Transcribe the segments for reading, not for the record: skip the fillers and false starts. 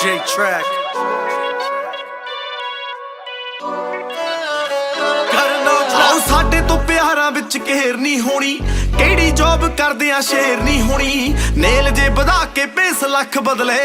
DJ track. ਸਾਡੇ ਤੋਂ ਪਿਆਰਾਂ ਵਿੱਚ ਘੇਰ ਨਹੀਂ ਹੋਣੀ, ਕਿਹੜੀ ਜੌਬ ਕਰਦੇ ਆ ਸ਼ੇਰ ਨਹੀਂ ਹੋਣੀ। ਨੇਲ ਜੇ ਵਧਾ ਕੇ ਪੇਸ ਲੱਖ ਬਦਲੇ,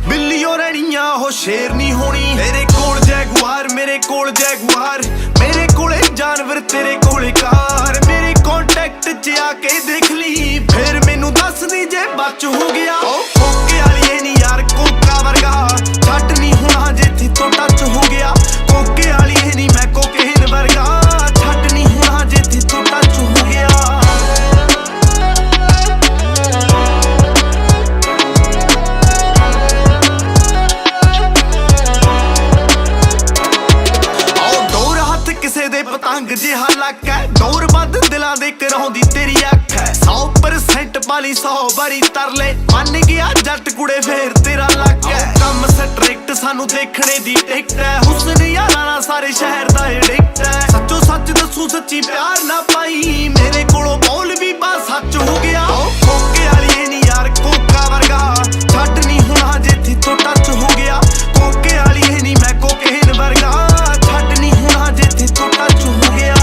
ਬਿੱਲੀਓ ਰਹਿਣੀਆਂ ਉਹ ਸ਼ੇਰ ਨਹੀਂ ਹੋਣੀ। ਤੇਰੇ ਕੋਲ ਜੈਗੁਆਰ, ਮੇਰੇ ਕੋਲ ਜੈਗੁਆਰ, ਮੇਰੇ ਕੋਲੇ ਜਾਨਵਰ ਤੇਰੇ ਕੋਲੇ ਕਾਰ। ਮੇਰੇ ਕੰਟੈਕਟ 'ਚ ਆ ਕੇ ਦੇਖ ਲਈ, ਫਿਰ ਮੈਨੂੰ ਦੱਸ ਦੀ ਜੇ ਬਚ ਹੋ ਗਿਆ। ਕੋਕੇ ਵਾਲੀ ਨਹੀਂ ਯਾਰ ਕੋਕਾ ਵਰਗਾ, ਛੱਡ ਨਹੀਂ ਹੋਣਾ ਜੇ ਥੋੜਾ ਟੱਚ ਹੋ ਗਿਆ। ਕੋਕੇ ਵਾਲੀ ਨਹੀਂ ਮੈਂ ਕੋਕੇਨ ਵਰਗਾ, ਛੱਡ ਨਹੀਂ ਹੋਣਾ ਜੇ ਥੋੜਾ ਟੱਚ ਹੋ ਗਿਆ। ਕਿਸੇ ਦੇ ਪਤੰਗ ਜਿਹਾ ਲੱਕ ਹੈ, ਡੋਰ ਬੰਦ ਦਿਲਾਂ ਦੇ ਕਰਾਉਂਦੀ ਤੇਰੀ ਅੱਖ ਹੈ। 100% ਪਾਲੀ 100 ਵਾਰੀ ਤਰਲੇ, ਮੰਨ ਗਿਆ ਜੱਟ ਕੁੜੇ ਫੇਰ ਤੇਰਾ ਲੱਕ ਹੈ। ਕੰਮ ਸਟ੍ਰਿਕਟ ਸਾਨੂੰ ਦੇਖਣੇ ਦੀ ਟਿਕਟ ਹੈ, ਹੁਸਨ ਯਾਰਾਂ ਨਾਲ ਸਾਰੇ ਸ਼ਹਿਰ ਦਾ ਐਡਿਕਟ ਹੈ। ਸੱਚੋ ਸੱਚ ਦੱਸੂ ਸੱਚੀ ਪਿਆਰ ਨਾ ਪਾਈ, ਮੇਰੇ ਕੋਲੋਂ ਬੋਲ ਵੀ ਬਾ ਸੱਚ ਹੋ ਗਿਆ। ਕੋਕੇ ਵਾਲੀ ਨਹੀਂ ਯਾਰ ਕੋਕਾ ਵਰਗਾ, ਛੱਡ ਨਹੀਂ ਹੋਣਾ ਜੇ ਤੋਂ ਟੱਚ ਹੋ ਗਿਆ। ਕੋਕੇ ਵਾਲੀ ਨਹੀਂ ਮੈਂ ਕੋਕੇਨ ਵਰਗਾ, ਛੱਡ ਨਹੀਂ ਹੋਣਾ ਜੇ ਤੋਂ ਟੱਚ ਹੋ ਗਿਆ।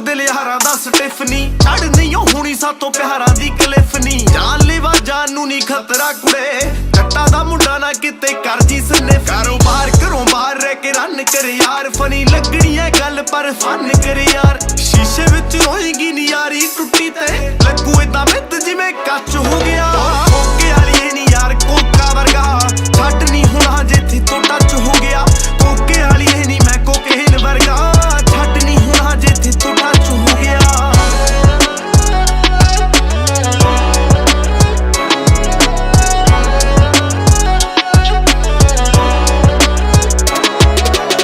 ਦਿਲ ਯਾਰਾਂ ਦਾ ਸਟਿਫਨੀ, ਛੱਡ ਨਹੀਂ ਹੋਣੀ ਸਾਤੋਂ ਪਿਆਰਾਂ ਦੀ ਕਲਿਫ ਨੀ। ਜਾਨ ਲੈਵਾ ਜਾਨ ਨੂੰ ਨਹੀਂ ਖਤਰਾ ਕੁੜੇ, ਜੱਟਾਂ ਦਾ ਮੁੰਡਾ ਨਾ ਕਿਤੇ ਕਰ ਜੀ ਸਨਿਫ। ਕਾਰੋਬਾਰ ਘਰੋਂ ਬਾਹਰ ਰਹਿ ਕੇ ਰਨ ਕਰ ਯਾਰ, ਫਨੀ ਲੱਗਣੀ ਐ ਗੱਲ ਪਰ ਫਨ ਕਰ ਯਾਰ। ਸ਼ੀਸ਼ੇ ਵਿੱਚ ਰੋਏਗੀ ਨੀ ਯਾਰੀ ਟੁੱਟੀ ਤੇ, ਲੱਗੂ ਏਦਾਂ ਮਿੱਤ ਜਿਵੇਂ ਕੱਚ ਹੋ ਗਿਆ। ਕੋਕੇ ਵਾਲੀ ਨੀ ਯਾਰ ਕੋਕਾ ਵਰਗਾ, ਛੱਡ ਨਹੀਂ ਹੋਣਾ ਜੇ ਤੋਂ ਟੱਚ ਹੋ ਗਿਆ। ਕੋਕੇ ਵਾਲੀ ਨੀ ਮੈਂ ਕੋਕੇਨ ਵਰਗਾ, ਛੱਡ ਨਹੀਂ ਹੋਣਾ ਜੇ ਤੋਂ ਟੱਚ ਹੋ ਗਿਆ।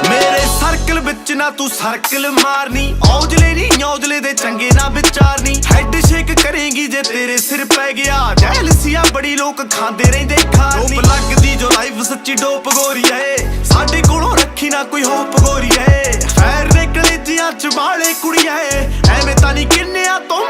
ਮੇਰੇ ਸਰਕਲ ਵਿੱਚ ਨਾ ਤੂੰ ਸਰਕਲ ਮਾਰਨੀ, ਔਜਲੇ ਨਹੀਂ ਔਜਲੇ ਦੇ ਚੰਗੇ ਨਾ ਵਿਚਾਰਨੀ। ਹੈਡ ਸ਼ੇਕ ਕਰੇਗੀ ਜੇ ਤੇਰੇ ਸਿਰ ਪੈ ਗਿਆ, ਜੈਲਸੀਆਂ ਬੜੀ ਲੋਕ ਖਾਂਦੇ ਰਹਿੰਦੇ ਖਾਣੀ। ਡੋਪ ਲੱਗਦੀ ਜੋ ਲਾਈਫ ਸੱਚੀ ਡੋਪ ਗੋਰੀ ਏ, ਸਾਡੇ ਕੋਲੋਂ ਰੱਖੀ ਨਾ ਕੋਈ ਹੋਪ ਗੋਰੀ ਏ। ਫੈਰ ਨੇ ਕਲੇਜੀਆਂ ਚ ਵਾਲੇ ਕੁੜੀਆਂ ਏ, ਐਵੇਂ ਤਾਂ ਨਹੀਂ ਕਿੰਨਿਆਂ ਤੋਂ